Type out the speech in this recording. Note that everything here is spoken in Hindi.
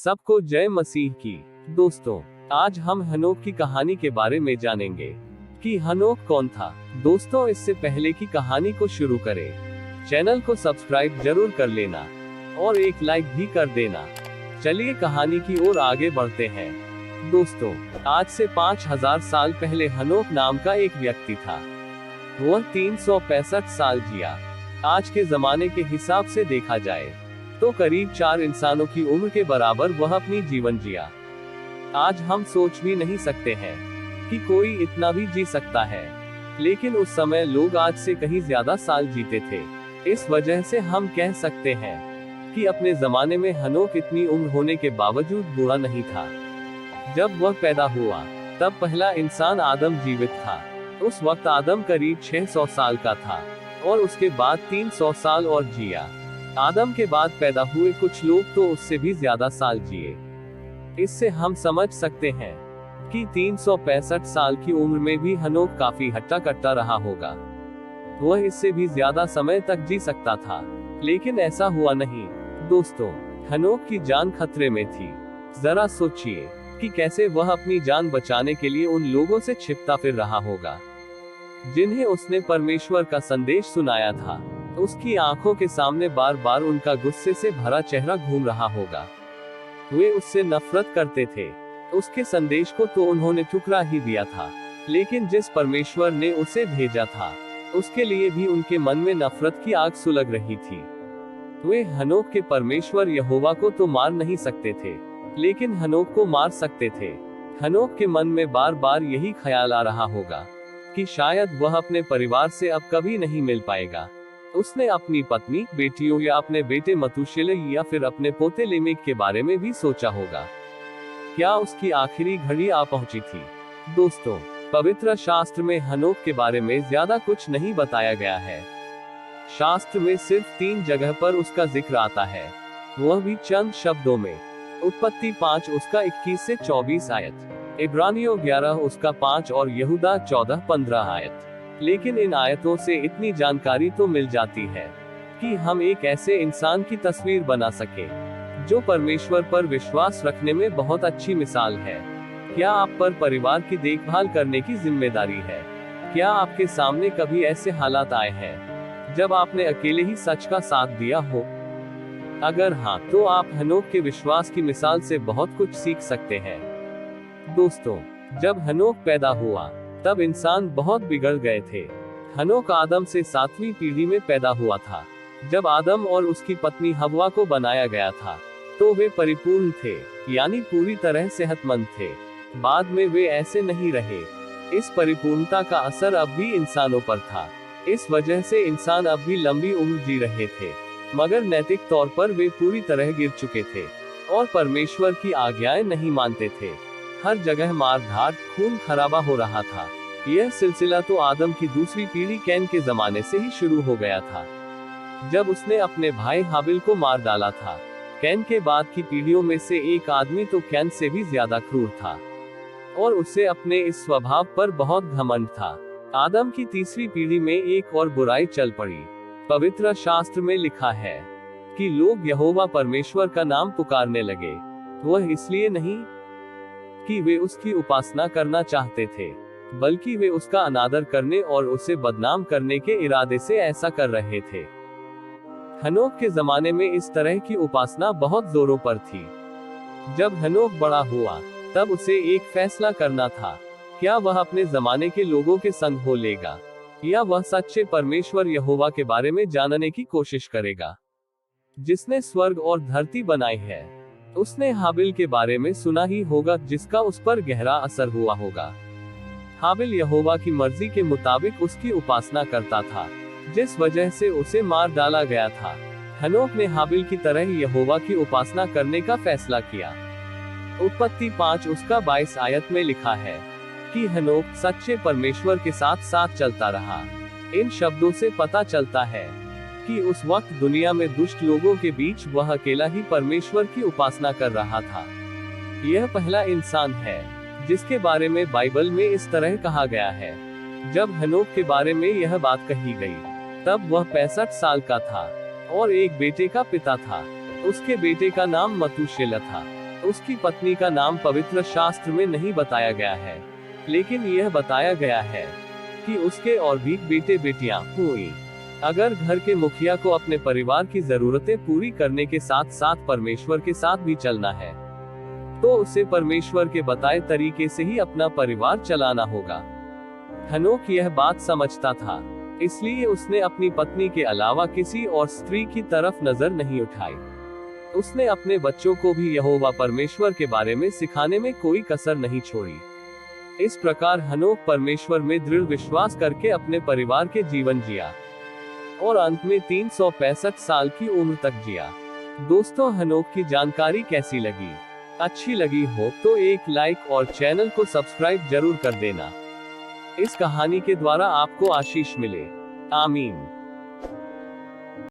सबको जय मसीह की। दोस्तों, आज हम हनोक की कहानी के बारे में जानेंगे कि हनोक कौन था। दोस्तों, इससे पहले की कहानी को शुरू करें, चैनल को सब्सक्राइब जरूर कर लेना और एक लाइक भी कर देना। चलिए कहानी की ओर आगे बढ़ते हैं। दोस्तों, आज से 5000 साल पहले हनोक नाम का एक व्यक्ति था। वह 365 साल जिया। आज के जमाने के हिसाब से देखा जाए तो करीब 4 इंसानों की उम्र के बराबर वह अपनी जीवन जिया। आज हम सोच भी नहीं सकते हैं कि कोई इतना भी जी सकता है, लेकिन उस समय लोग आज से कहीं ज्यादा साल जीते थे। इस वजह से हम कह सकते हैं कि अपने जमाने में हनोक इतनी उम्र होने के बावजूद बुरा नहीं था। जब वह पैदा हुआ तब पहला इंसान आदम जीवित था। उस वक्त आदम करीब 600 साल का था और उसके बाद 300 साल और जिया। आदम के बाद पैदा हुए कुछ लोग तो उससे भी ज्यादा साल जिए। इससे हम समझ सकते हैं कि 365 साल की उम्र में भी हनोक काफी हट्टा कट्टा रहा होगा। वह इससे भी ज्यादा समय तक जी सकता था, लेकिन ऐसा हुआ नहीं। दोस्तों, हनोक की जान खतरे में थी। जरा सोचिए कि कैसे वह अपनी जान बचाने के लिए उन लोगों से छिपता फिर रहा होगा जिन्हें उसने परमेश्वर का संदेश सुनाया था। उसकी आंखों के सामने बार बार उनका गुस्से से भरा चेहरा घूम रहा होगा। वे उससे नफरत करते थे। उसके संदेश को तो उन्होंने ठुकरा ही दिया था, लेकिन जिस परमेश्वर ने उसे भेजा था उसके लिए भी उनके मन में नफरत की आग सुलग रही थी। वे हनोक के परमेश्वर यहोवा को तो मार नहीं सकते थे, लेकिन हनोक को मार सकते थे। हनोक के मन में बार बार यही ख्याल आ रहा होगा कि शायद वह अपने परिवार से अब कभी नहीं मिल पाएगा। उसने अपनी पत्नी, बेटियों या अपने बेटे मतुशेलह या फिर अपने पोते लेमेक के बारे में भी सोचा होगा। क्या उसकी आखिरी घड़ी आ पहुंची थी? दोस्तों, पवित्र शास्त्र में हनोक के बारे में ज्यादा कुछ नहीं बताया गया है। शास्त्र में सिर्फ 3 जगह पर उसका जिक्र आता है, वह भी चंद शब्दों में। उत्पत्ति 5 उसका 21 से 24 आयत, इब्रानियों 11 उसका 5 और यहूदा 14-15 आयत। लेकिन इन आयतों से इतनी जानकारी तो मिल जाती है कि हम एक ऐसे इंसान की तस्वीर बना सके जो परमेश्वर पर विश्वास रखने में बहुत अच्छी मिसाल है। क्या आप पर परिवार की देखभाल करने की जिम्मेदारी है? क्या आपके सामने कभी ऐसे हालात आए हैं जब आपने अकेले ही सच का साथ दिया हो? अगर हाँ, तो आप हनोक के विश्वास की मिसाल से बहुत कुछ सीख सकते हैं। दोस्तों, जब हनोक पैदा हुआ तब इंसान बहुत बिगड़ गए थे। हनोक आदम से 7वीं पीढ़ी में पैदा हुआ था। जब आदम और उसकी पत्नी हव्वा को बनाया गया था तो वे परिपूर्ण थे, यानी पूरी तरह सेहतमंद थे। बाद में वे ऐसे नहीं रहे। इस परिपूर्णता का असर अब भी इंसानों पर था। इस वजह से इंसान अब भी लंबी उम्र जी रहे थे, मगर नैतिक तौर पर वे पूरी तरह गिर चुके थे और परमेश्वर की आज्ञाएं नहीं मानते थे। हर जगह मार-धाड़, खून खराबा हो रहा था। यह सिलसिला तो आदम की दूसरी पीढ़ी कैन के जमाने से ही शुरू हो गया था, जब उसने अपने भाई हाबिल को मार डाला था। कैन के बाद की पीढ़ियों में से एक आदमी तो कैन से भी ज्यादा क्रूर था और उसे अपने इस स्वभाव पर बहुत घमंड था। आदम की तीसरी पीढ़ी में एक और बुराई चल पड़ी। पवित्र शास्त्र में लिखा है कि लोग यहोवा परमेश्वर का नाम पुकारने लगे। वह इसलिए नहीं कि वे उसकी उपासना करना चाहते थे, बल्कि वे उसका अनादर करने और उसे बदनाम करने के इरादे से ऐसा कर रहे थे। हनोक के जमाने में इस तरह की उपासना बहुत जोरों पर थी। जब हनोक बड़ा हुआ तब उसे एक फैसला करना था। क्या वह अपने जमाने के लोगों के संग हो लेगा या वह सच्चे परमेश्वर यहोवा के बारे में जानने की कोशिश करेगा, जिसने स्वर्ग और धरती बनाई है। उसने हाबिल के बारे में सुना ही होगा, जिसका उस पर गहरा असर हुआ होगा। हाबिल यहोवा की मर्जी के मुताबिक उसकी उपासना करता था, जिस वजह से उसे मार डाला गया था। हनोक ने हाबिल की तरह यहोवा की उपासना करने का फैसला किया। उत्पत्ति 5 उसका 22 आयत में लिखा है कि हनोक सच्चे परमेश्वर के साथ साथ चलता रहा। इन शब्दों से पता चलता है कि उस वक्त दुनिया में दुष्ट लोगों के बीच वह अकेला ही परमेश्वर की उपासना कर रहा था। यह पहला इंसान है जिसके बारे में बाइबल में इस तरह कहा गया है। जब हनोक के बारे में यह बात कही गई तब वह 65 साल का था और एक बेटे का पिता था। उसके बेटे का नाम मतुशेलह था। उसकी पत्नी का नाम पवित्र शास्त्र में नहीं बताया गया है, लेकिन यह बताया गया है कि उसके और भी बेटे बेटियां हुई। अगर घर के मुखिया को अपने परिवार की जरूरतें पूरी करने के साथ साथ परमेश्वर के साथ भी चलना है, तो उसे परमेश्वर के बताए तरीके से ही अपना परिवार चलाना होगा। हनोक यह बात समझता था, इसलिए उसने अपनी पत्नी के अलावा किसी और स्त्री की तरफ नजर नहीं उठाई। उसने अपने बच्चों को भी यहोवा परमेश्वर के बारे में सिखाने में कोई कसर नहीं छोड़ी। इस प्रकार हनोक परमेश्वर में दृढ़ विश्वास करके अपने परिवार के जीवन जिया और अंत में 365 साल की उम्र तक जिया। दोस्तों, हनोक की जानकारी कैसी लगी? अच्छी लगी हो तो एक लाइक और चैनल को सब्सक्राइब जरूर कर देना। इस कहानी के द्वारा आपको आशीष मिले। आमीन।